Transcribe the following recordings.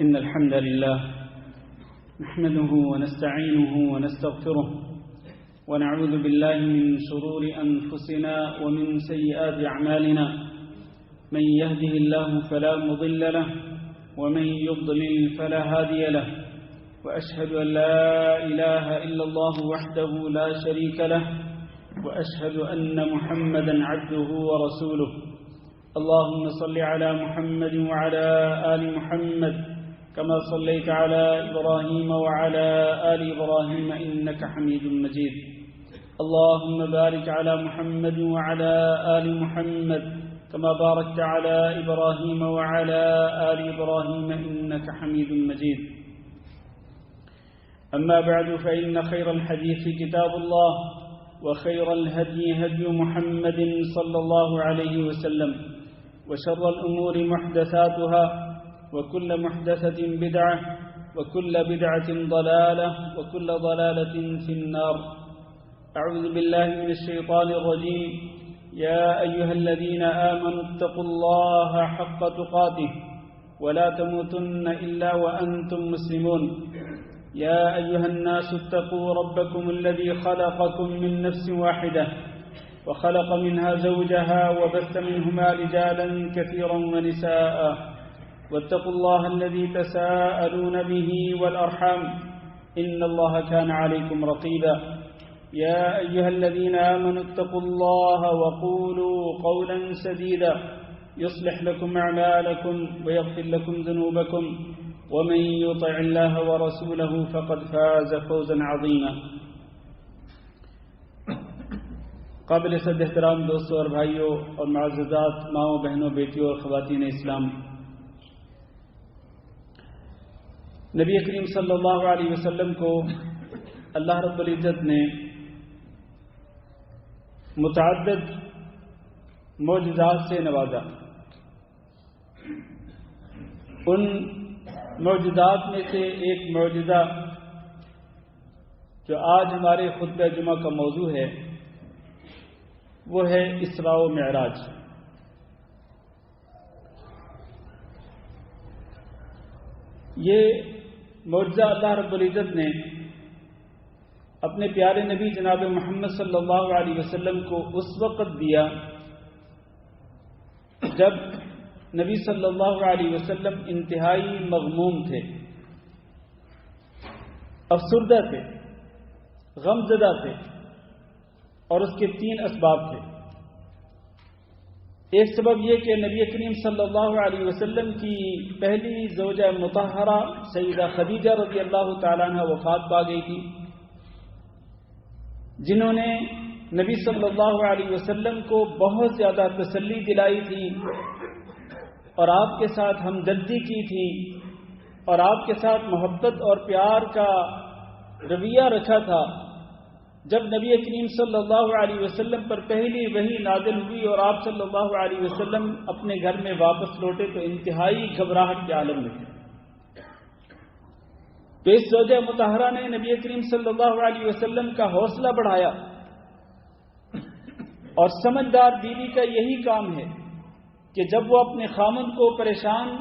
إن الحمد لله نحمده ونستعينه ونستغفره ونعوذ بالله من شرور أنفسنا ومن سيئات أعمالنا من يهده الله فلا مضل له ومن يضلل فلا هادي له وأشهد أن لا إله إلا الله وحده لا شريك له وأشهد أن محمدا عبده ورسوله اللهم صل على محمد وعلى آل محمد كما صليت على إبراهيم وعلى آل إبراهيم إنك حميد مجيد اللهم بارك على محمد وعلى آل محمد كما باركت على إبراهيم وعلى آل إبراهيم إنك حميد مجيد أما بعد فإن خير الحديث كتاب الله وخير الهدي هدي محمد صلى الله عليه وسلم وشر الأمور محدثاتها وكل محدثة بدعة وكل بدعة ضلالة وكل ضلالة في النار. أعوذ بالله من الشيطان الرجيم. يا أيها الذين آمنوا اتقوا الله حق تقاته ولا تموتن إلا وأنتم مسلمون. يا أيها الناس اتقوا ربكم الذي خلقكم من نفس واحدة وخلق منها زوجها وبث منهما رجالا كثيرا ونساء واتقوا الله الذي تساءلون به والأرحام إن الله كان عليكم رقيبا. يا أيها الذين آمنوا اتقوا الله وقولوا قولا سديدا يصلح لكم أعمالكم ويغفر لكم ذنوبكم ومن يطع الله ورسوله فقد فاز فوزا عظيما. قابل صد احترام دوستوں اور بھائیوں اور معززات ماؤں بہنوں بیٹیوں اور خواتین اسلام، نبی کریم صلی اللہ علیہ وسلم کو اللہ رب العزت نے متعدد معجزات سے نوازا. ان معجزات میں سے ایک معجزہ جو آج ہمارے خطبہ جمعہ کا موضوع ہے وہ ہے اسراء و معراج. یہ معجزہ اللہ رب العزت نے اپنے پیارے نبی جناب محمد صلی اللہ علیہ وسلم کو اس وقت دیا جب نبی صلی اللہ علیہ وسلم انتہائی مغموم تھے، افسردہ تھے، غم زدہ تھے، اور اس کے 3 اسباب تھے. ایک سبب یہ کہ نبی کریم صلی اللہ علیہ وسلم کی پہلی زوجہ مطہرہ سیدہ خدیجہ رضی اللہ تعالیٰ عنہ وفات پا گئی تھی، جنہوں نے نبی صلی اللہ علیہ وسلم کو بہت زیادہ تسلی دلائی تھی اور آپ کے ساتھ ہمدردی کی تھی اور آپ کے ساتھ محبت اور پیار کا رویہ رکھا تھا. جب نبی کریم صلی اللہ علیہ وسلم پر پہلی وحی نازل ہوئی اور آپ صلی اللہ علیہ وسلم اپنے گھر میں واپس لوٹے تو انتہائی گھبراہٹ کے عالم میں تھے. تو اس زوجہ مطہرہ نے نبی کریم صلی اللہ علیہ وسلم کا حوصلہ بڑھایا، اور سمجھدار بیوی کا یہی کام ہے کہ جب وہ اپنے خامند کو پریشان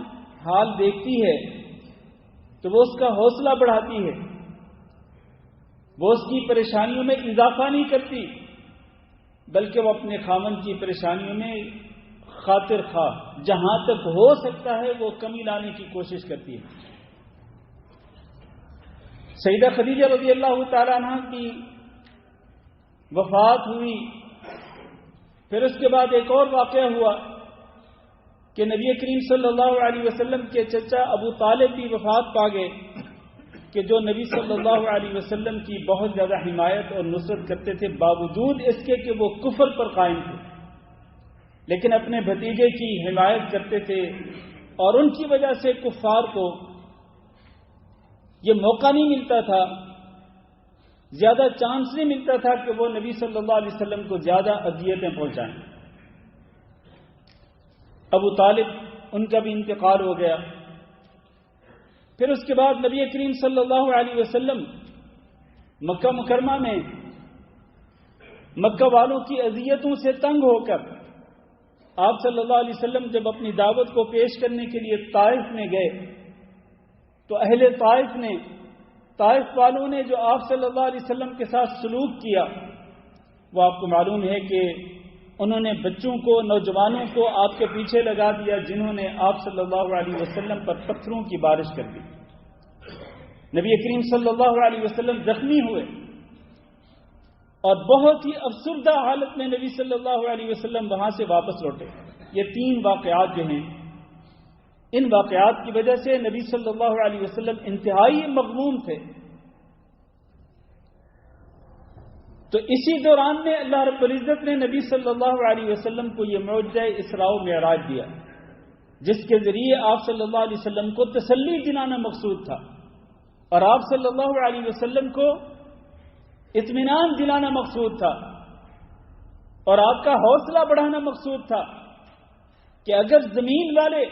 حال دیکھتی ہے تو وہ اس کا حوصلہ بڑھاتی ہے، وہ اس کی پریشانیوں میں اضافہ نہیں کرتی بلکہ وہ اپنے خامند کی پریشانیوں میں خاطر خواہ جہاں تک ہو سکتا ہے وہ کمی لانے کی کوشش کرتی ہے. سیدہ خدیجہ رضی اللہ تعالی عنہ کی وفات ہوئی. پھر اس کے بعد ایک اور واقعہ ہوا کہ نبی کریم صلی اللہ علیہ وسلم کے چچا ابو طالب بھی وفات پا گئے، کہ جو نبی صلی اللہ علیہ وسلم کی بہت زیادہ حمایت اور نصرت کرتے تھے، باوجود اس کے کہ وہ کفر پر قائم تھے لیکن اپنے بھتیجے کی حمایت کرتے تھے، اور ان کی وجہ سے کفار کو یہ موقع نہیں ملتا تھا، زیادہ چانس نہیں ملتا تھا کہ وہ نبی صلی اللہ علیہ وسلم کو زیادہ اذیتیں پہنچائیں. ابو طالب ان کا بھی انتقال ہو گیا. پھر اس کے بعد نبی کریم صلی اللہ علیہ وسلم مکہ مکرمہ میں مکہ والوں کی اذیتوں سے تنگ ہو کر آپ صلی اللہ علیہ وسلم جب اپنی دعوت کو پیش کرنے کے لیے طائف میں گئے تو اہل طائف والوں نے جو آپ صلی اللہ علیہ وسلم کے ساتھ سلوک کیا، وہ آپ کو معلوم ہے کہ انہوں نے بچوں کو، نوجوانوں کو آپ کے پیچھے لگا دیا، جنہوں نے آپ صلی اللہ علیہ وسلم پر پتھروں کی بارش کر دی۔ نبی کریم صلی اللہ علیہ وسلم زخمی ہوئے اور بہت ہی افسردہ حالت میں نبی صلی اللہ علیہ وسلم وہاں سے واپس لوٹے۔ یہ 3 واقعات جو ہیں، ان واقعات کی وجہ سے نبی صلی اللہ علیہ وسلم انتہائی مغموم تھے۔ تو اسی دوران میں اللہ رب العزت نے نبی صلی اللہ علیہ وسلم کو یہ معجزہ اسراء و معراج دیا، جس کے ذریعے آپ صلی اللہ علیہ وسلم کو تسلی دلانا مقصود تھا، اور آپ صلی اللہ علیہ وسلم کو اطمینان دلانا مقصود تھا، اور آپ کا حوصلہ بڑھانا مقصود تھا کہ اگر زمین والے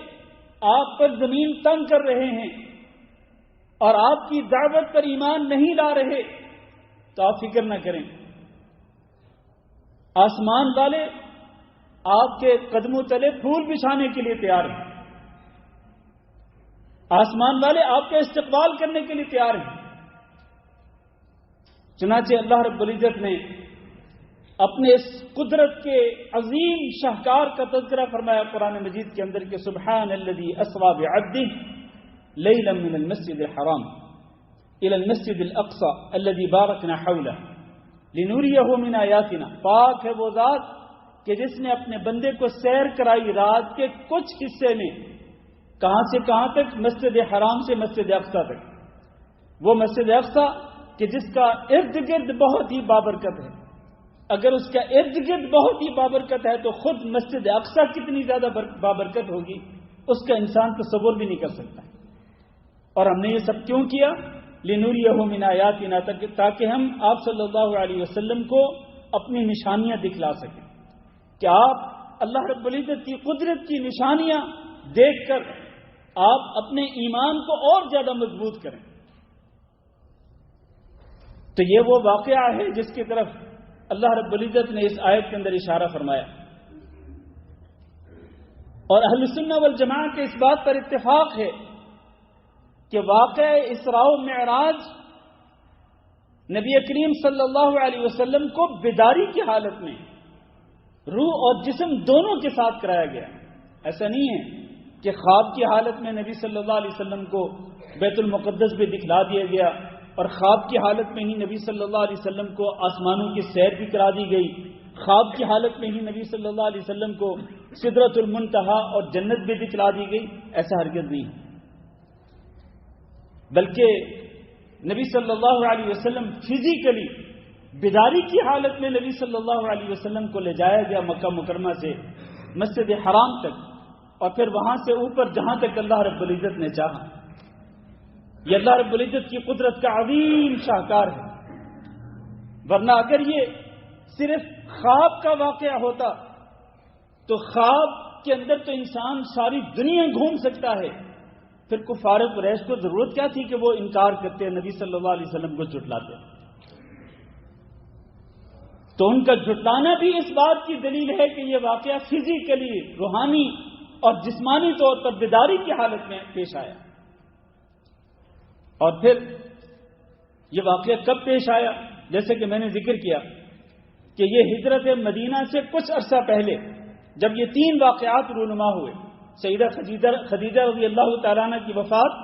آپ پر زمین تنگ کر رہے ہیں اور آپ کی دعوت پر ایمان نہیں لا رہے تو آپ فکر نہ کریں، آسمان والے آپ کے قدموں تلے پھول بچھانے کے لیے تیار ہیں، آسمان والے آپ کا استقبال کرنے کے لیے تیار ہیں۔ چنانچہ اللہ رب العزت نے اپنے اس قدرت کے عظیم شاہکار کا تذکرہ فرمایا قرآن مجید کے اندر کہ سبحان الذی اسری بعبدہ لیلا من المسجد الحرام الى المسجد الاقصى الذي باركنا حوله لنریہ من آیاتنا۔ پاک ہے وہ ذات کہ جس نے اپنے بندے کو سیر کرائی رات کے کچھ حصے میں، کہاں سے کہاں تک؟ مسجد حرام سے مسجد اقصی تک۔ وہ مسجد اقصی کہ جس کا ارد گرد بہت ہی بابرکت ہے، اگر اس کا ارد گرد بہت ہی بابرکت ہے تو خود مسجد اقصی کتنی زیادہ بابرکت ہوگی، اس کا انسان تصور بھی نہیں کر سکتا۔ اور ہم نے یہ سب کیوں کیا؟ لنریہ من آیاتنا، تاکہ ہم آپ صلی اللہ علیہ وسلم کو اپنی نشانیاں دکھلا سکیں، کہ آپ اللہ رب العزت کی قدرت کی نشانیاں دیکھ کر آپ اپنے ایمان کو اور زیادہ مضبوط کریں۔ تو یہ وہ واقعہ ہے جس کی طرف اللہ رب العزت نے اس آیت کے اندر اشارہ فرمایا، اور اہل سنہ والجماعہ کے اس بات پر اتفاق ہے کہ واقعہ اسراء و معراج نبی کریم صلی اللہ علیہ وسلم کو بیداری کی حالت میں روح اور جسم دونوں کے ساتھ کرایا گیا۔ ایسا نہیں ہے کہ خواب کی حالت میں نبی صلی اللہ علیہ وسلم کو بیت المقدس بھی دکھلا دیا گیا، اور خواب کی حالت میں ہی نبی صلی اللہ علیہ وسلم کو آسمانوں کی سیر بھی کرا دی گئی، خواب کی حالت میں ہی نبی صلی اللہ علیہ وسلم کو سدرۃ المنتہا اور جنت بھی دکھلا دی گئی۔ ایسا ہرگز نہیں ہے، بلکہ نبی صلی اللہ علیہ وسلم فزیکلی بیداری کی حالت میں نبی صلی اللہ علیہ وسلم کو لے جایا گیا مکہ مکرمہ سے مسجد حرام تک، اور پھر وہاں سے اوپر جہاں تک اللہ رب العزت نے چاہا۔ یہ اللہ رب العزت کی قدرت کا عظیم شاہکار ہے، ورنہ اگر یہ صرف خواب کا واقعہ ہوتا تو خواب کے اندر تو انسان ساری دنیا گھوم سکتا ہے، پھر کفار قریش کو ضرورت کیا تھی کہ وہ انکار کرتے، نبی صلی اللہ علیہ وسلم کو جھٹلاتے؟ تو ان کا جھٹلانا بھی اس بات کی دلیل ہے کہ یہ واقعہ فزیکلی، روحانی اور جسمانی طور پر بیداری کی حالت میں پیش آیا۔ اور پھر یہ واقعہ کب پیش آیا؟ جیسے کہ میں نے ذکر کیا کہ یہ ہجرت مدینہ سے کچھ عرصہ پہلے جب یہ 3 واقعات رونما ہوئے، سیدہ خدیجہ رضی اللہ تعالیٰ عنہ کی وفات،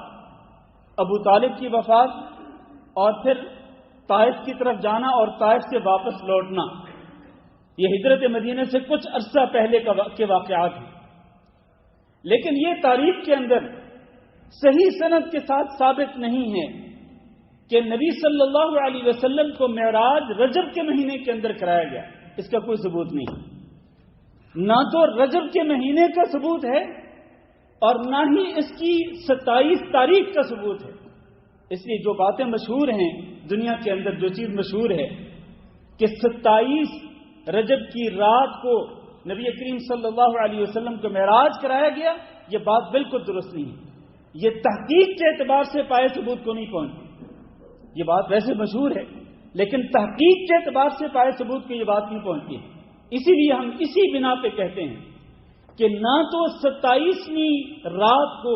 ابو طالب کی وفات، اور پھر طائف کی طرف جانا اور طائف سے واپس لوٹنا، یہ ہجرت مدینہ سے کچھ عرصہ پہلے کے واقعات ہیں۔ لیکن یہ تاریخ کے اندر صحیح سند کے ساتھ ثابت نہیں ہے کہ نبی صلی اللہ علیہ وسلم کو معراج رجب کے مہینے کے اندر کرایا گیا، اس کا کوئی ثبوت نہیں، نہ تو رجب کے مہینے کا ثبوت ہے اور نہ ہی اس کی 27 تاریخ کا ثبوت ہے۔ اس لیے جو باتیں مشہور ہیں دنیا کے اندر، جو چیز مشہور ہے کہ 27 رجب کی رات کو نبی کریم صلی اللہ علیہ وسلم کو معراج کرایا گیا، یہ بات بالکل درست نہیں ہے، یہ تحقیق کے اعتبار سے پائے ثبوت کو نہیں پہنچتی۔ یہ بات ویسے مشہور ہے لیکن تحقیق کے اعتبار سے پائے ثبوت کو یہ بات نہیں پہنچتی ہے۔ اسی لیے ہم اسی بنا پہ کہتے ہیں کہ نہ تو 27ویں رات کو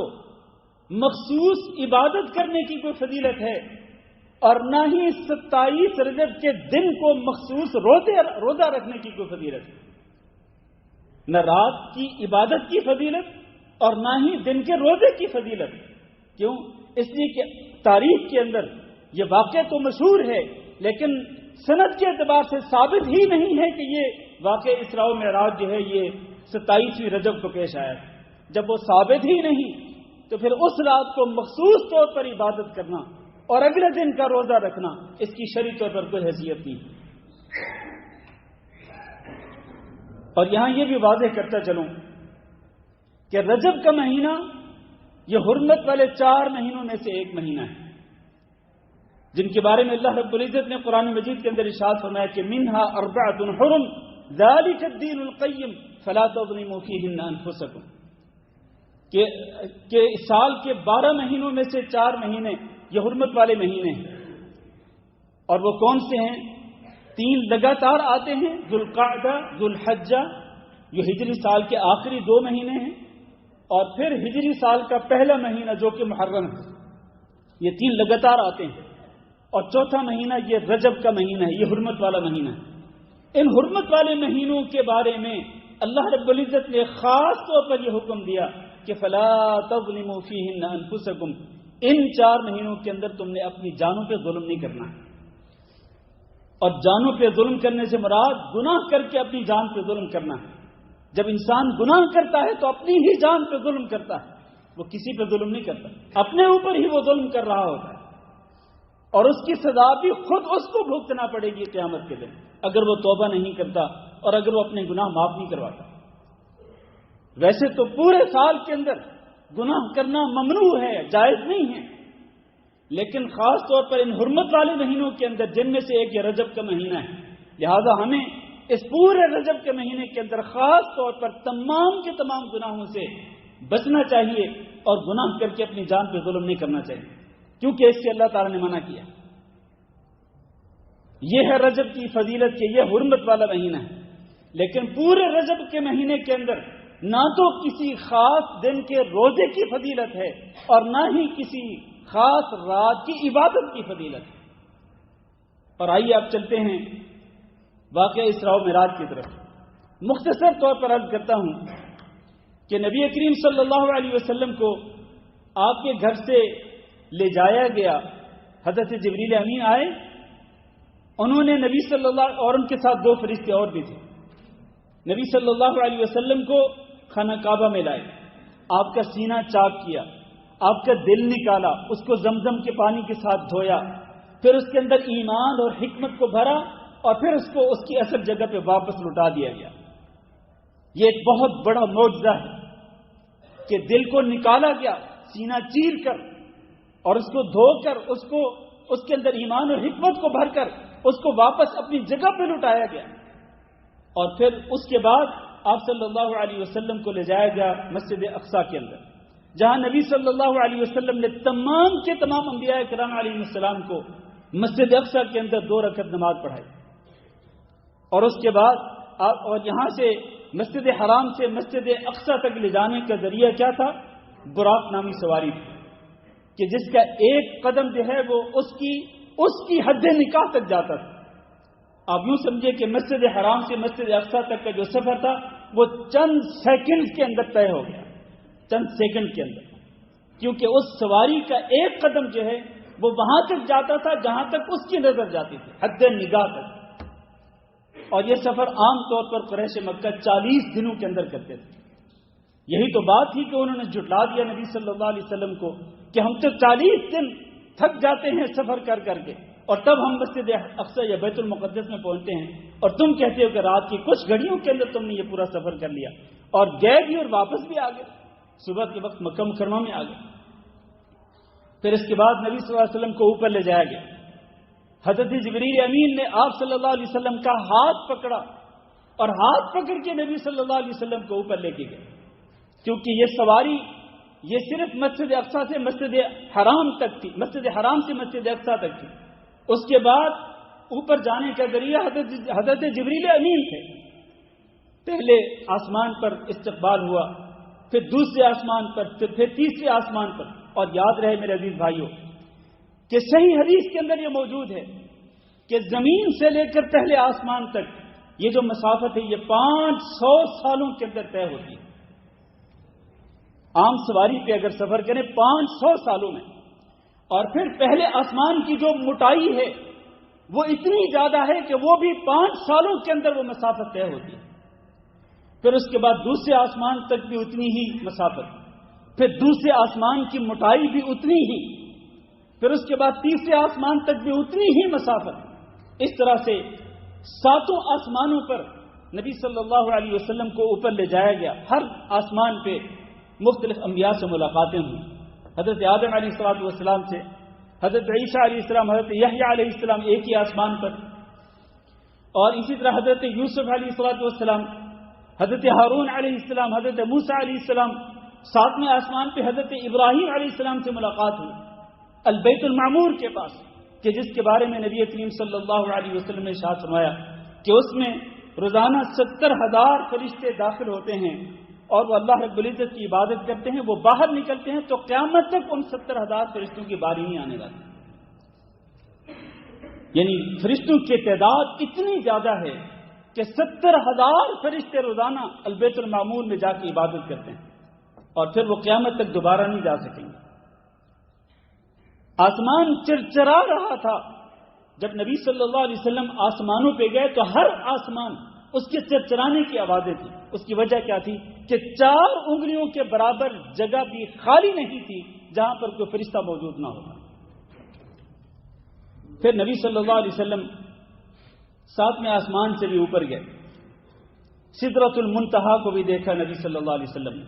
مخصوص عبادت کرنے کی کوئی فضیلت ہے، اور نہ ہی 27 رجب کے دن کو مخصوص روزہ رکھنے کی کوئی فضیلت ہے۔ نہ رات کی عبادت کی فضیلت اور نہ ہی دن کے روزے کی فضیلت۔ کیوں؟ اس لیے کہ تاریخ کے اندر یہ واقعہ تو مشہور ہے، لیکن سند کے اعتبار سے ثابت ہی نہیں ہے کہ یہ واقعہ اسراء و معراج جو ہے یہ 27ویں رجب کو پیش آیا۔ جب وہ ثابت ہی نہیں تو پھر اس رات کو مخصوص طور پر عبادت کرنا اور اگلے دن کا روزہ رکھنا اس کی شرعی طور پر کوئی حیثیت نہیں۔ اور یہاں یہ بھی واضح کرتا چلوں کہ رجب کا مہینہ یہ حرمت والے 4 مہینوں میں سے ایک مہینہ ہے، جن کے بارے میں اللہ رب العزت نے قرآن مجید کے اندر ارشاد فرمایا کہ منہا اربعۃ حرم ذالک الدین القیم فلا تظلموا فیہن انفسکم، کہ سال کے 12 مہینوں میں سے 4 مہینے یہ حرمت والے مہینے ہیں، اور وہ کون سے ہیں؟ 3 لگاتار آتے ہیں، ذوالقعدہ، ذوالحجہ، یہ ہجری سال کے آخری 2 مہینے ہیں، اور پھر ہجری سال کا پہلا مہینہ جو کہ محرم ہے۔ یہ 3 لگاتار آتے ہیں، اور چوتھا مہینہ یہ رجب کا مہینہ ہے، یہ حرمت والا مہینہ ہے۔ ان حرمت والے مہینوں کے بارے میں اللہ رب العزت نے خاص طور پر یہ حکم دیا کہ فلا تظلموا فیہن انفسکم، ان 4 مہینوں کے اندر تم نے اپنی جانوں پہ ظلم نہیں کرنا ہے۔ اور جانوں پہ ظلم کرنے سے مراد گناہ کر کے اپنی جان پہ ظلم کرنا ہے۔ جب انسان گناہ کرتا ہے تو اپنی ہی جان پہ ظلم کرتا ہے، وہ کسی پہ ظلم نہیں کرتا، اپنے اوپر ہی وہ ظلم کر رہا ہوتا ہے، اور اس کی سزا بھی خود اس کو بھگتنا پڑے گی قیامت کے دن، اگر وہ توبہ نہیں کرتا اور اگر وہ اپنے گناہ معاف نہیں کرواتا۔ ویسے تو پورے سال کے اندر گناہ کرنا ممنوع ہے، جائز نہیں ہے، لیکن خاص طور پر ان حرمت والے مہینوں کے اندر جن میں سے ایک یہ رجب کا مہینہ ہے، لہذا ہمیں اس پورے رجب کے مہینے کے اندر خاص طور پر تمام کے تمام گناہوں سے بچنا چاہیے اور گناہ کر کے اپنی جان پہ ظلم نہیں کرنا چاہیے، کیونکہ اس سے اللہ تعالیٰ نے منع کیا۔ یہ ہے رجب کی فضیلت کہ یہ حرمت والا مہینہ ہے، لیکن پورے رجب کے مہینے کے اندر نہ تو کسی خاص دن کے روزے کی فضیلت ہے اور نہ ہی کسی خاص رات کی عبادت کی فضیلت ہے۔ اور آئیے آپ چلتے ہیں واقعہ اسراء و معراج کی طرف۔ مختصر طور پر عرض کرتا ہوں کہ نبی کریم صلی اللہ علیہ وسلم کو آپ کے گھر سے لے جایا گیا، حضرت جبریل امین آئے، انہوں نے نبی صلی اللہ اور ان کے ساتھ 2 فرشتے اور بھی تھے، نبی صلی اللہ علیہ وسلم کو خانہ کعبہ میں لائے، آپ کا سینہ چاک کیا، آپ کا دل نکالا، اس کو زمزم کے پانی کے ساتھ دھویا، پھر اس کے اندر ایمان اور حکمت کو بھرا، اور پھر اس کو اس کی اصل جگہ پہ واپس لوٹا دیا گیا۔ یہ ایک بہت بڑا معجزہ ہے کہ دل کو نکالا گیا سینہ چیر کر، اور اس کو دھو کر اس کے اندر ایمان اور حکمت کو بھر کر اس کو واپس اپنی جگہ پہ لوٹایا گیا، اور پھر اس کے بعد آپ صلی اللہ علیہ وسلم کو لے جایا گیا مسجد اقصیٰ کے اندر، جہاں نبی صلی اللہ علیہ وسلم نے تمام کے تمام انبیاء کرام علیہ السلام کو مسجد اقصیٰ کے اندر 2 رکعت نماز پڑھائی، اور اس کے بعد اور یہاں سے مسجد حرام سے مسجد اقصیٰ تک لے جانے کا ذریعہ کیا تھا؟ براق نامی سواری تھی، کہ جس کا ایک قدم جو ہے وہ اس کی حد نکاح تک جاتا تھا۔ آپ یوں سمجھے کہ مسجد حرام سے مسجد اقصیٰ تک کا جو سفر تھا وہ چند سیکنڈ کے اندر طے ہو گیا، چند سیکنڈ کے اندر، کیونکہ اس سواری کا ایک قدم جو ہے وہ وہاں تک جاتا تھا جہاں تک اس کی نظر جاتی تھی، حد نگاہ تک۔ اور یہ سفر عام طور پر قریش مکہ 40 دنوں کے اندر کرتے تھے۔ یہی تو بات تھی کہ انہوں نے جھٹلا دیا نبی صلی اللہ علیہ وسلم کو کہ ہم تو 40 دن تھک جاتے ہیں سفر کر کر کے، اور تب ہم مسجد اقصیٰ یا بیت المقدس میں پہنچتے ہیں، اور تم کہتے ہو کہ رات کی کچھ گھڑیوں کے اندر تم نے یہ پورا سفر کر لیا، اور گئے بھی اور واپس بھی آ گئے، صبح کے وقت مکہ مکرمہ میں آ گئے۔ پھر اس کے بعد نبی صلی اللہ علیہ وسلم کو اوپر لے جایا گیا، حضرت جبریل امین نے آپ صلی اللہ علیہ وسلم کا ہاتھ پکڑا، اور ہاتھ پکڑ کے نبی صلی اللہ علیہ وسلم کو اوپر لے کے گئے، کیونکہ یہ سواری یہ صرف مسجد اقصیٰ سے مسجد حرام تک تھی، مسجد حرام سے مسجد اقصیٰ تک تھی۔ اس کے بعد اوپر جانے کا ذریعہ حضرت جبریل امین تھے۔ پہلے آسمان پر استقبال ہوا، پھر دوسرے آسمان پر، پھر تیسرے آسمان پر، اور یاد رہے میرے عزیز بھائیوں کہ صحیح حدیث کے اندر یہ موجود ہے کہ زمین سے لے کر پہلے آسمان تک یہ جو مسافت ہے یہ 500 سالوں کے اندر طے ہوتی ہے. عام سواری پہ اگر سفر کریں 500 سالوں میں، اور پھر پہلے آسمان کی جو موٹائی ہے وہ اتنی زیادہ ہے کہ وہ بھی 5 سالوں کے اندر وہ مسافت طے ہوتی ہے. پھر اس کے بعد دوسرے آسمان تک بھی اتنی ہی مسافت، پھر دوسرے آسمان کی موٹائی بھی اتنی ہی، پھر اس کے بعد تیسرے آسمان تک بھی اتنی ہی مسافت. اس طرح سے 7 آسمانوں پر نبی صلی اللہ علیہ وسلم کو اوپر لے جایا گیا. ہر آسمان پہ مختلف انبیاء سے ملاقاتیں ہوئی. حضرت آدم علیہ السلام سے حضرت عیسیٰ علیہ السلام، حضرت یحییٰ علیہ السلام ایک ہی آسمان پر، اور اسی طرح حضرت یوسف علیہ السلام، حضرت ہارون علیہ السلام، حضرت موسیٰ علیہ السلام. 7ویں آسمان پہ حضرت ابراہیم علیہ السلام سے ملاقات ہوئی البیت المعمور کے پاس، کہ جس کے بارے میں نبی کریم صلی اللہ علیہ وسلم نے ارشاد فرمایا کہ اس میں روزانہ 70,000 فرشتے داخل ہوتے ہیں اور وہ اللہ رب العزت کی عبادت کرتے ہیں. وہ باہر نکلتے ہیں تو قیامت تک ان 70,000 فرشتوں کی باری نہیں آنے والی. یعنی فرشتوں کی تعداد اتنی زیادہ ہے کہ 70,000 فرشتے روزانہ البیت المعمور میں جا کے عبادت کرتے ہیں، اور پھر وہ قیامت تک دوبارہ نہیں جا سکیں گے. آسمان چرچرا رہا تھا. جب نبی صلی اللہ علیہ وسلم آسمانوں پہ گئے تو ہر آسمان اس کے چرچرانے کی آوازیں تھیں. اس کی وجہ کیا تھی کہ 4 انگلیوں کے برابر جگہ بھی خالی نہیں تھی جہاں پر کوئی فرشتہ موجود نہ ہوتا. پھر نبی صلی اللہ علیہ وسلم 7ویں آسمان سے بھی اوپر گئے. سدرۃ المنتہا کو بھی دیکھا نبی صلی اللہ علیہ وسلم نے،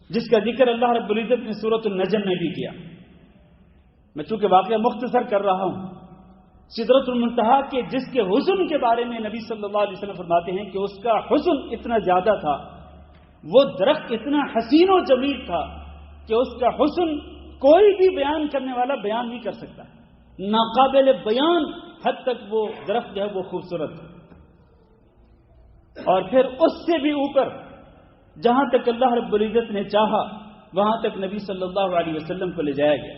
جس کا ذکر اللہ رب العزت نے سورۃ النجم میں بھی کیا. میں چونکہ واقعہ مختصر کر رہا ہوں. سدرۃ المنتہا کے جس کے حسن کے بارے میں نبی صلی اللہ علیہ وسلم فرماتے ہیں کہ اس کا حسن اتنا زیادہ تھا، وہ درخت اتنا حسین و جمیل تھا کہ اس کا حسن کوئی بھی بیان کرنے والا بیان نہیں کر سکتا. ناقابل بیان حد تک وہ درخت جو ہے وہ خوبصورت تھا. اور پھر اس سے بھی اوپر جہاں تک اللہ رب العزت نے چاہا وہاں تک نبی صلی اللہ علیہ وسلم کو لے جایا گیا،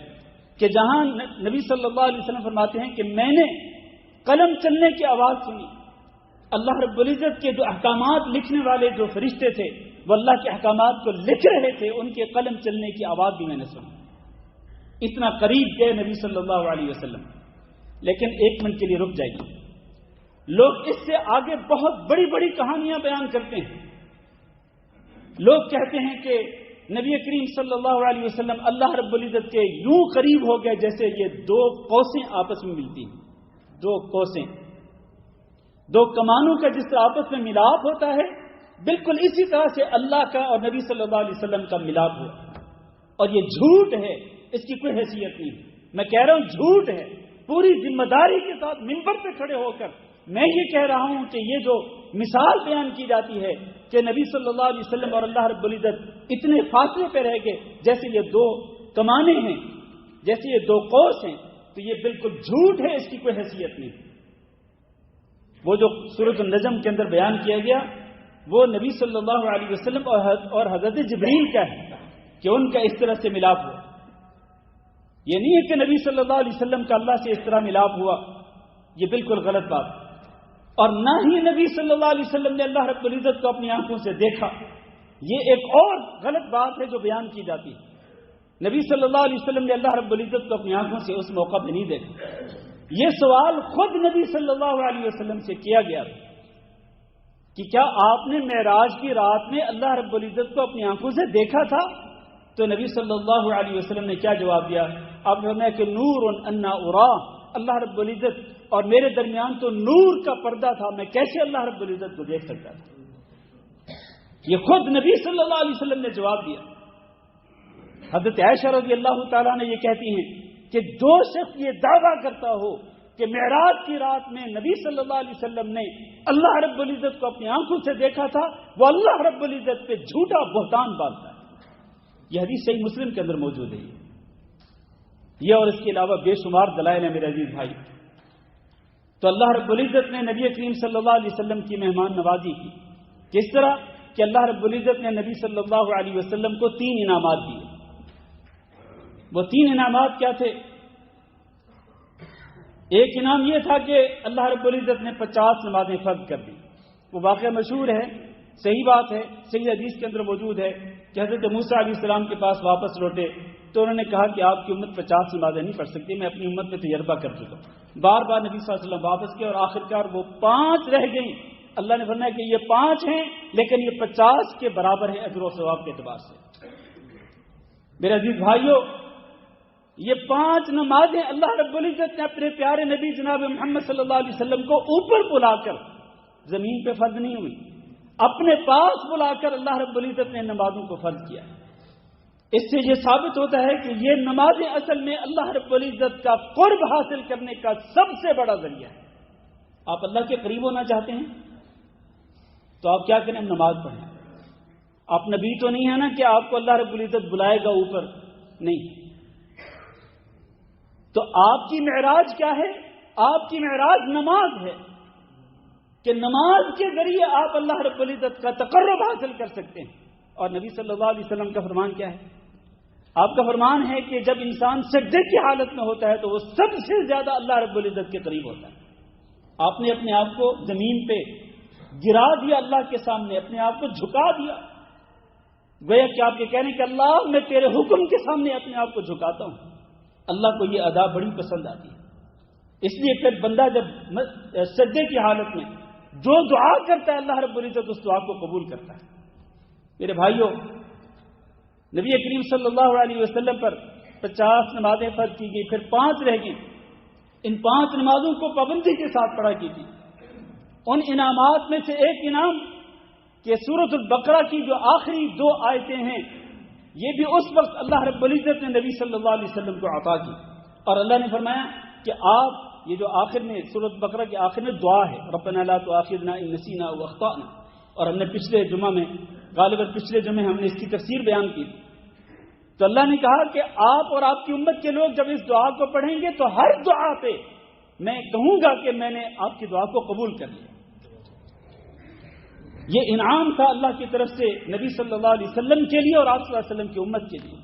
کہ جہاں نبی صلی اللہ علیہ وسلم فرماتے ہیں کہ میں نے قلم چلنے کی آواز سنی. اللہ رب العزت کے جو احکامات لکھنے والے جو فرشتے تھے وہ اللہ کے احکامات کو لکھ رہے تھے، ان کے قلم چلنے کی آواز بھی میں نے سنی. اتنا قریب گئے نبی صلی اللہ علیہ وسلم. لیکن 1 منٹ کے لیے رک جائیے. لوگ اس سے آگے بہت بڑی بڑی کہانیاں بیان کرتے ہیں. لوگ کہتے ہیں کہ نبی کریم صلی اللہ علیہ وسلم اللہ رب العزت کے یوں قریب ہو گئے جیسے یہ 2 قوسیں آپس میں ملتی ہیں. 2 قوسیں، 2 کمانوں کا جس طرح آپس میں ملاپ ہوتا ہے، بالکل اسی طرح سے اللہ کا اور نبی صلی اللہ علیہ وسلم کا ملاپ ہوا. اور یہ جھوٹ ہے، اس کی کوئی حیثیت نہیں. میں کہہ رہا ہوں جھوٹ ہے. پوری ذمہ داری کے ساتھ منبر پہ کھڑے ہو کر میں یہ کہہ رہا ہوں کہ یہ جو مثال بیان کی جاتی ہے کہ نبی صلی اللہ علیہ وسلم اور اللہ رب العزت اتنے فاصلے پہ رہ گئے جیسے یہ 2 کمانیں ہیں، جیسے یہ 2 قوس ہیں، تو یہ بالکل جھوٹ ہے. اس کی کوئی حیثیت نہیں. وہ جو سورۃ النجم کے اندر بیان کیا گیا وہ نبی صلی اللہ علیہ وسلم اور حضرت جبریل کا ہے کہ ان کا اس طرح سے ملاپ ہوا. یہ نہیں ہے کہ نبی صلی اللہ علیہ وسلم کا اللہ سے اس طرح ملاپ ہوا. یہ بالکل غلط بات. اور نہ ہی نبی صلی اللہ علیہ وسلم نے اللہ رب العزت کو اپنی آنکھوں سے دیکھا. یہ ایک اور غلط بات ہے جو بیان کی جاتی ہے. نبی صلی اللہ علیہ وسلم نے اللہ رب العزت کو اپنی آنکھوں سے اس موقع پہ نہیں دیکھا. یہ سوال خود نبی صلی اللہ علیہ وسلم سے کیا گیا کہ کیا آپ نے معراج کی رات میں اللہ رب العزت کو اپنی آنکھوں سے دیکھا تھا؟ تو نبی صلی اللہ علیہ وسلم نے کیا جواب دیا؟ آپ نے فرمایا کہ نور انا ارا، اللہ رب العزت اور میرے درمیان تو نور کا پردہ تھا، میں کیسے اللہ رب العزت کو دیکھ سکتا تھا؟ یہ خود نبی صلی اللہ علیہ وسلم نے جواب دیا. حضرت عائشہ رضی اللہ تعالیٰ نے یہ کہتی ہیں کہ جو شخص یہ دعویٰ کرتا ہو کہ معراج کی رات میں نبی صلی اللہ علیہ وسلم نے اللہ رب العزت کو اپنی آنکھوں سے دیکھا تھا، وہ اللہ رب العزت پہ جھوٹا بہتان باندھتا ہے. یہ حدیث صحیح مسلم کے اندر موجود ہے. یہ اور اس کے علاوہ بے شمار دلائل ہیں میرے عزیز بھائی. تو اللہ رب العزت نے نبی کریم صلی اللہ علیہ وسلم کی مہمان نوازی کی. کس طرح کہ اللہ رب العزت نے نبی صلی اللہ علیہ وسلم کو 3 انعامات دیے. وہ 3 انعامات کیا تھے؟ ایک انعام یہ تھا کہ اللہ رب العزت نے 50 نمازیں فرض کر دی. وہ واقعہ مشہور ہے، صحیح بات ہے، صحیح حدیث کے اندر موجود ہے کہ حضرت موسیٰ علیہ السلام کے پاس واپس لوٹے تو انہوں نے کہا کہ آپ کی امت 50 نمازیں نہیں پڑھ سکتی، میں اپنی امت میں تجربہ کر چکا ہوں. بار بار نبی صلی اللہ علیہ وسلم واپس گئے اور آخرکار وہ 5 رہ گئیں. اللہ نے فرمایا کہ یہ 5 ہیں لیکن یہ 50 کے برابر ہیں اجر و ثواب کے اعتبار سے. میرے عزیز بھائیوں، یہ 5 نمازیں اللہ رب العزت نے اپنے پیارے نبی جناب محمد صلی اللہ علیہ وسلم کو اوپر بلا کر، زمین پہ فرض نہیں ہوئی، اپنے پاس بلا کر اللہ رب العزت نے نمازوں کو فرض کیا. اس سے یہ ثابت ہوتا ہے کہ یہ نمازیں اصل میں اللہ رب العزت کا قرب حاصل کرنے کا سب سے بڑا ذریعہ ہے. آپ اللہ کے قریب ہونا چاہتے ہیں تو آپ کیا کریں؟ نماز پڑھیں. آپ نبی تو نہیں ہے نا کہ آپ کو اللہ رب العزت بلائے گا اوپر، نہیں. تو آپ کی معراج کیا ہے؟ آپ کی معراج نماز ہے کہ نماز کے ذریعے آپ اللہ رب العزت کا تقرب حاصل کر سکتے ہیں. اور نبی صلی اللہ علیہ وسلم کا فرمان کیا ہے؟ آپ کا فرمان ہے کہ جب انسان سجدے کی حالت میں ہوتا ہے تو وہ سب سے زیادہ اللہ رب العزت کے قریب ہوتا ہے. آپ نے اپنے آپ کو زمین پہ گرا دیا، اللہ کے سامنے اپنے آپ کو جھکا دیا، گویا کہ آپ کے کہنے کہ اللہ میں تیرے حکم کے سامنے اپنے آپ کو جھکاتا ہوں. اللہ کو یہ ادا بڑی پسند آتی ہے. اس لیے پھر بندہ جب سجدے کی حالت میں جو دعا کرتا ہے اللہ رب العزت اس دعا کو قبول کرتا ہے. میرے بھائیوں، نبی کریم صلی اللہ علیہ وسلم پر 50 نمازیں فرض کی گئی، پھر 5 رہ گئی. ان 5 نمازوں کو پابندی کے ساتھ پڑھا کی تھی. ان انعامات میں سے ایک انعام کہ سورۃ البقرہ کی جو آخری 2 آیتیں ہیں یہ بھی اس وقت اللہ رب العزت نے نبی صلی اللہ علیہ وسلم کو عطا کی. اور اللہ نے فرمایا کہ آپ یہ جو آخر میں سورۃ البقرہ کے آخر میں دعا ہے، ربنا لا تؤاخذنا ان نسینا او اخطانا، اور ہم نے پچھلے جمعہ میں غالباً پچھلے جمعے ہم نے اس کی تفسیر بیان کی. تو اللہ نے کہا کہ آپ اور آپ کی امت کے لوگ جب اس دعا کو پڑھیں گے تو ہر دعا پہ میں کہوں گا کہ میں نے آپ کی دعا کو قبول کر لیا. یہ انعام تھا اللہ کی طرف سے نبی صلی اللہ علیہ وسلم کے لیے اور آپ صلی اللہ علیہ وسلم کی امت کے لیے.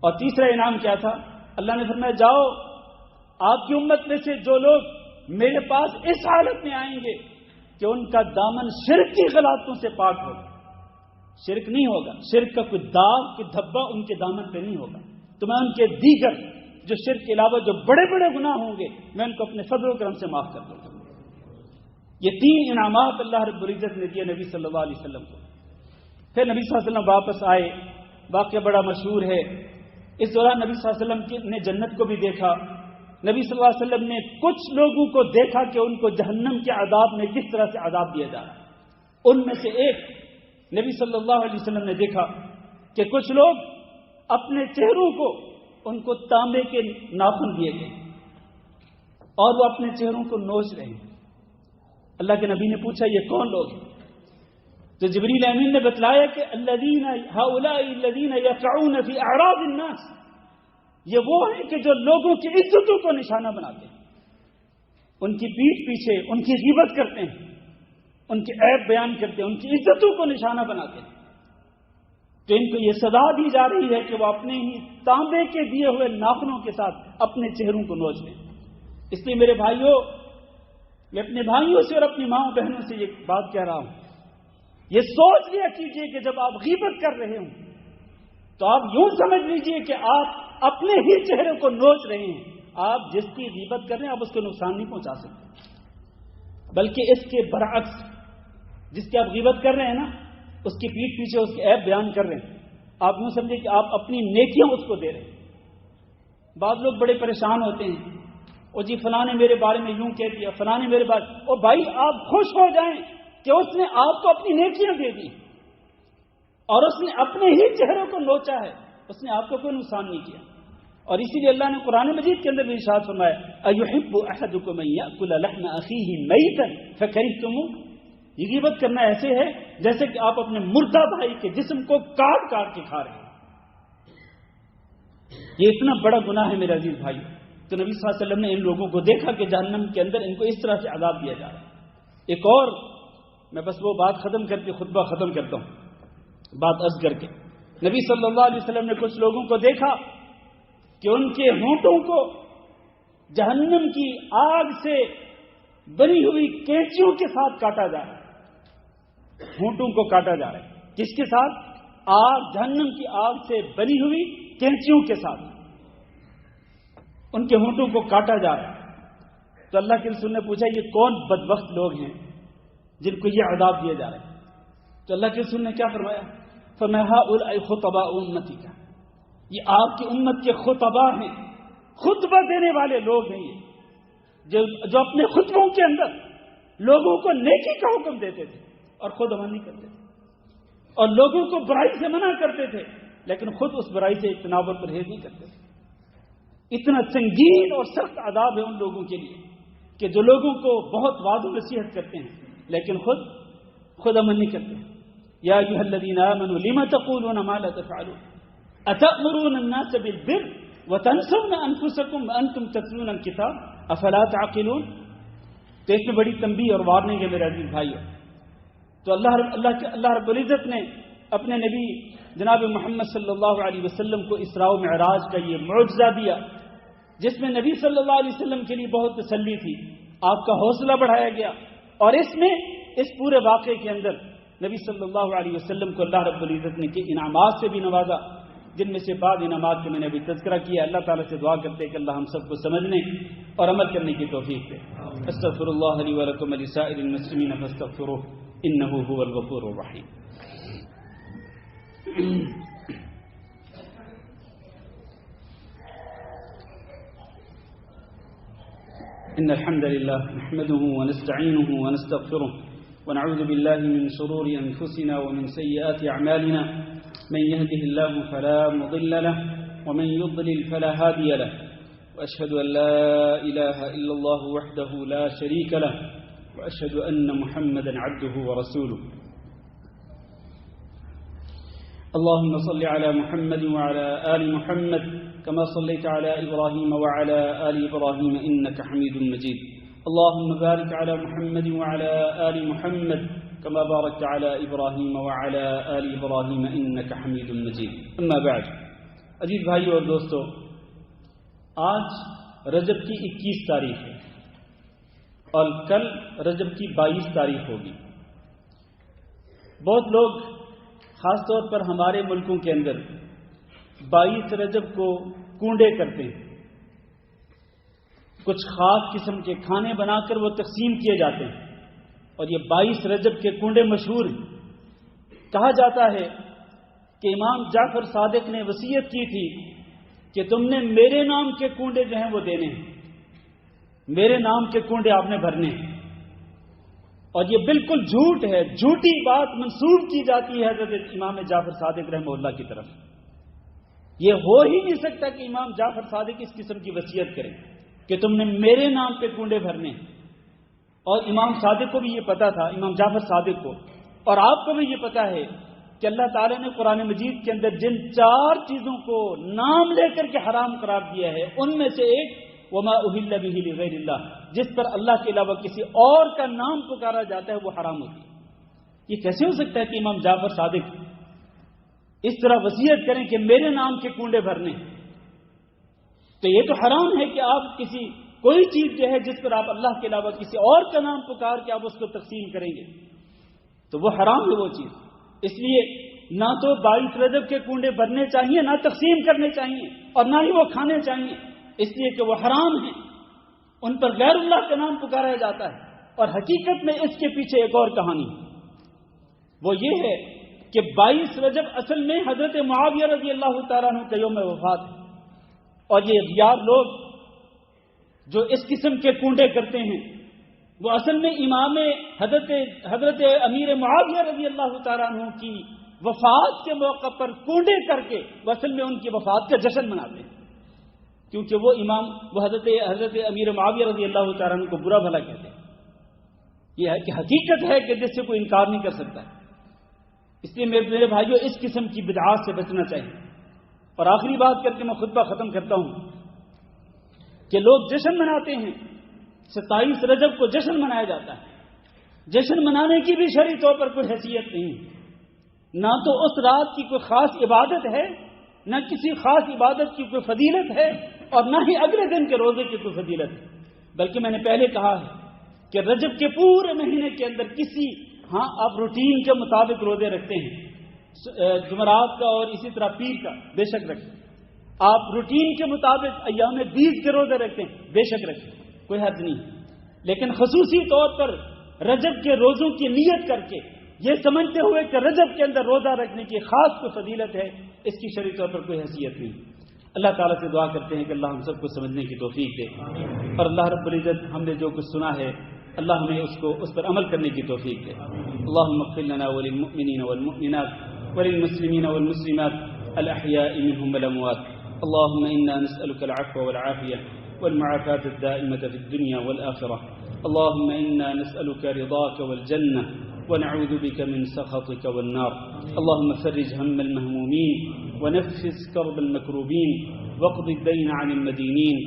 اور تیسرا انعام کیا تھا؟ اللہ نے فرمایا جاؤ آپ کی امت میں سے جو لوگ میرے پاس اس حالت میں آئیں گے کہ ان کا دامن شرک کی غلطوں سے پاک ہوگا. شرک نہیں ہوگا، شرک کا کوئی داغ کوئی دھبا ان کے دامن پہ نہیں ہوگا، تو میں ان کے دیگر جو شرک کے علاوہ جو بڑے بڑے گناہ ہوں گے میں ان کو اپنے فضل و کرم سے معاف کر دوں گا. یہ 3 انعامات اللہ رب العزت نے دیے نبی صلی اللہ علیہ وسلم کو. پھر نبی صلی اللہ علیہ وسلم واپس آئے. واقعہ بڑا مشہور ہے. اس دوران نبی صلی اللہ علیہ وسلم نے جنت کو بھی دیکھا. نبی صلی اللہ علیہ وسلم نے کچھ لوگوں کو دیکھا کہ ان کو جہنم کے عذاب میں کس طرح سے عذاب دیا جا رہا ہے. ان میں سے ایک نبی صلی اللہ علیہ وسلم نے دیکھا کہ کچھ لوگ اپنے چہروں کو ان کو تانبے کے ناخن دیے گئے اور وہ اپنے چہروں کو نوچ رہے ہیں. اللہ کے نبی نے پوچھا یہ کون لوگ ہیں؟ تو جبریل امین نے بتلایا کہ الذین هؤلاء الذین یقعون فی اعراض الناس، یہ وہ ہیں کہ جو لوگوں کی عزتوں کو نشانہ بناتے ہیں، ان کی پیٹھ پیچھے ان کی غیبت کرتے ہیں، ان کے عیب بیان کرتے ہیں، ان کی عزتوں کو نشانہ بناتے ہیں. تو ان کو یہ سزا دی جا رہی ہے کہ وہ اپنے ہی تانبے کے دیے ہوئے ناخنوں کے ساتھ اپنے چہروں کو نوچ لیں. اس لیے میرے بھائیوں، میں اپنے بھائیوں سے اور اپنی ماں بہنوں سے یہ بات کہہ رہا ہوں، یہ سوچ لیا کیجئے کہ جب آپ غیبت کر رہے ہوں تو آپ یوں سمجھ لیجئے کہ آپ اپنے ہی چہرے کو نوچ رہے ہیں. آپ جس کی غیبت کر رہے ہیں آپ اس کو نقصان نہیں پہنچا سکتے، بلکہ اس کے برعکس جس کی آپ غیبت کر رہے ہیں نا اس کی پیٹھ پیچھے اس کے عیب بیان کر رہے ہیں، آپ یوں سمجھے کہ آپ اپنی نیکیاں اس کو دے رہے ہیں. بعض لوگ بڑے پریشان ہوتے ہیں، اور جی فلاں نے میرے بارے میں یوں کہہ دیا، فلاں نے میرے بارے، اور بھائی آپ خوش ہو جائیں کہ اس نے آپ کو اپنی نیکیاں دے دی اور اس نے اپنے ہی چہرے کو نوچا ہے، اس نے آپ کو کوئی نقصان نہیں کیا. اور اسی لیے اللہ نے قرآن مجید کے اندر بھی ارشاد فرمایا اَيُحِبُّ أَحَدُكُمْ أَن يَأْكُلَ لَحْمَ أَخِيهِ مَيْتًا فَكَرِهْتُمُوهُ. یہ غیبت کرنا ایسے ہے جیسے کہ آپ اپنے مردہ بھائی کے جسم کو کاٹ کاٹ کے کھا رہے ہیں. یہ اتنا بڑا گناہ ہے میرے عزیز بھائی. تو نبی صلی اللہ علیہ وسلم نے ان لوگوں کو دیکھا کہ جہنم کے اندر ان کو اس طرح سے عذاب دیا جا رہا ہے. ایک اور میں بس وہ بات ختم کر کے خطبہ ختم کرتا ہوں، بات عرض کر کے. نبی صلی اللہ علیہ وسلم نے کچھ لوگوں کو دیکھا کہ ان کے ہونٹوں کو جہنم کی آگ سے بنی ہوئی کینچیوں کے ساتھ کاٹا جا رہا ہے. ہونٹوں کو کاٹا جا رہا ہے. کس کے ساتھ؟ آگ، جہنم کی آگ سے بنی ہوئی کینچیوں کے ساتھ ان کے ہونٹوں کو کاٹا جا رہا ہے. تو اللہ کے رسول نے پوچھا یہ کون بدبخت لوگ ہیں جن کو یہ عذاب دیا جا رہا ہے؟ تو اللہ کے رسول نے کیا فرمایا؟ فرمایا اولئک خطباء امتی کا، یہ آپ کی امت کے خطباء ہیں، خطبہ دینے والے لوگ ہیں، یہ جو اپنے خطبوں کے اندر لوگوں کو نیکی کا حکم دیتے تھے اور خود عمل نہیں کرتے تھے، اور لوگوں کو برائی سے منع کرتے تھے لیکن خود اس برائی سے اجتناب اور پرہیز نہیں کرتے تھے. اتنا سنگین اور سخت عذاب ہے ان لوگوں کے لیے کہ جو لوگوں کو بہت وعظ و نصیحت کرتے ہیں لیکن خود عمل نہیں کرتے. یا ایھا الذین آمنوا لم تقولون ما لا تفعلون اتأمرون الناس بالبر وتنسون انفسکم وانتم تتلون الکتاب افلا تعقلون. تو اس میں بڑی تنبیہ اور وارننگ ہے میرے عزیز بھائیو. تو اللہ رب العزت نے اپنے نبی جناب محمد صلی اللہ علیہ وسلم کو اسراء و معراج کا یہ معجزہ دیا جس میں نبی صلی اللہ علیہ وسلم کے لیے بہت تسلی تھی، آپ کا حوصلہ بڑھایا گیا. اور اس پورے واقعے کے اندر نبی صلی اللہ علیہ وسلم کو اللہ رب العزت نے انعامات سے بھی نوازا، جن میں سے بعض انعامات کے میں نے ابھی تذکرہ کیا. اللہ تعالیٰ سے دعا کرتے ہیں کہ اللہ ہم سب کو سمجھنے اور عمل کرنے کی توفیق دے. استغفر اللہ لی ولکم ولسائر المسلمین فاستغفروہ انہ هو الغفور الرحیم. ان الحمد لله نحمده ونستعينه ونستغفره ونعوذ بالله من شرور انفسنا ومن سيئات اعمالنا من يهده الله فلا مضل له ومن يضلل فلا هادي له واشهد ان لا اله الا الله وحده لا شريك له واشهد ان محمدا عبده ورسوله. اللهم صل على محمد وعلى آل محمد كما صليت على إبراهيم وعلى آل إبراهيم إنك حميد مجيد. اللهم بارك على محمد وعلى آل محمد كما باركت على إبراهيم وعلى آل إبراهيم إنك حميد مجيد. أما بعد، عزیز بھائیو اور دوستو، آج رجب کی 21 تاریخ ہے اور کل رجب کی 22 تاریخ ہوگی. بہت لوگ خاص طور پر ہمارے ملکوں کے اندر 22 رجب کو کنڈے کرتے ہیں. کچھ خاص قسم کے کھانے بنا کر وہ تقسیم کیے جاتے ہیں اور یہ 22 رجب کے کنڈے مشہور ہیں. کہا جاتا ہے کہ امام جعفر صادق نے وصیت کی تھی کہ تم نے میرے نام کے کنڈے جو ہیں وہ دینے ہیں، میرے نام کے کنڈے آپ نے بھرنے ہیں. اور یہ بالکل جھوٹ ہے، جھوٹی بات منسوب کی جاتی ہے حضرت امام جعفر صادق رحمہ اللہ کی طرف. یہ ہو ہی نہیں سکتا کہ امام جعفر صادق اس قسم کی وصیت کریں کہ تم نے میرے نام پہ کنڈے بھرنے. اور امام صادق کو بھی یہ پتا تھا، امام جعفر صادق کو، اور آپ کو بھی یہ پتا ہے کہ اللہ تعالیٰ نے قرآن مجید کے اندر جن 4 چیزوں کو نام لے کر کے حرام قرار دیا ہے ان میں سے ایک وما اہل بہ لغیر اللہ، جس پر اللہ کے علاوہ کسی اور کا نام پکارا جاتا ہے وہ حرام ہوتی ہے. یہ کیسے ہو سکتا ہے کہ امام جعفر صادق اس طرح وصیت کریں کہ میرے نام کے کنڈے بھرنے؟ تو یہ تو حرام ہے کہ آپ کوئی چیز جو ہے جس پر آپ اللہ کے علاوہ کسی اور کا نام پکار کے آپ اس کو تقسیم کریں گے تو وہ حرام ہے وہ چیز. اس لیے نہ تو 22 رجب کے کنڈے بھرنے چاہیے، نہ تقسیم کرنے چاہیے، اور نہ ہی وہ کھانے چاہیے، اس لیے کہ وہ حرام ہیں، ان پر غیر اللہ کا نام پکارا جاتا ہے. اور حقیقت میں اس کے پیچھے ایک اور کہانی ہے، وہ یہ ہے کہ 22 رجب اصل میں حضرت معاویہ رضی اللہ تعالیٰ عنہ کا یوم وفات ہے. اور یہ اغیار لوگ جو اس قسم کے کنڈے کرتے ہیں وہ اصل میں امام حضرت امیر معاویہ رضی اللہ تعالیٰ عنہ کی وفات کے موقع پر کنڈے کر کے وہ اصل میں ان کی وفات کا جشن مناتے ہیں، کیونکہ وہ حضرت امیر معاویہ رضی اللہ تعالیٰ عنہ کو برا بھلا کہتے ہیں. یہ ہے کہ حقیقت ہے کہ جس سے کوئی انکار نہیں کر سکتا. اس لیے میرے بھائیوں اس قسم کی بدعات سے بچنا چاہیے. اور آخری بات کر کے میں خطبہ ختم کرتا ہوں کہ لوگ جشن مناتے ہیں، 27 رجب کو جشن منایا جاتا ہے. جشن منانے کی بھی شرعی طور پر کوئی حیثیت نہیں، نہ تو اس رات کی کوئی خاص عبادت ہے، نہ کسی خاص عبادت کی کوئی فضیلت ہے اور نہ ہی اگلے دن کے روزے کی کوئی فضیلت ہے، بلکہ میں نے پہلے کہا ہے کہ رجب کے پورے مہینے کے اندر آپ روٹین کے مطابق روزے رکھتے ہیں، جمعرات کا اور اسی طرح پیر کا بے شک رکھیں، آپ روٹین کے مطابق ایام بیس کے روزے رکھتے ہیں بے شک رکھیں، کوئی حرج نہیں، لیکن خصوصی طور پر رجب کے روزوں کی نیت کر کے یہ سمجھتے ہوئے کہ رجب کے اندر روزہ رکھنے کی خاص کوئی فضیلت ہے، اس کی شرعی طور پر کوئی حیثیت نہیں۔ اللہ تعالیٰ سے دعا کرتے ہیں کہ اللہ ہم سب کو سمجھنے کی توفیق دے، اور اللہ رب العزت ہم نے جو کچھ سنا ہے اللہ ہمیں اس پر عمل کرنے کی توفیق دے۔ اللہم اغفر لنا وللمؤمنین والمؤمنات وللمسلمین والمسلمات الاحیاء منهم والاموات۔ اللہم انا نسألك العفو والعافیہ والمعافاة الدائمة في الدنيا والآخرة۔ اللهم انا نسألك رضاك والجنة ونعوذ بك من سخطك والنار۔ اللهم فرج هم المهمومين ونفس كرب المكروبين واقض الدين عن المدينين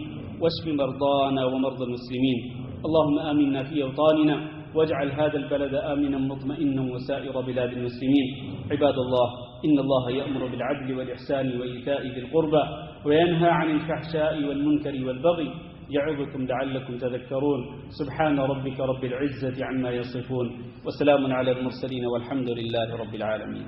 واشف مرضانا ومرضى المسلمين۔ اللهم آمنا في أوطاننا واجعل هذا البلد آمنا مطمئنا وسائر بلاد المسلمين۔ عباد الله، إن الله يأمر بالعدل والإحسان وإيتاء ذي القربى وينهى عن الفحشاء والمنكر والبغي يعظكم لعلكم تذكرون۔ سبحان ربك رب العزة عما يصفون وسلام على المرسلين والحمد لله رب العالمين۔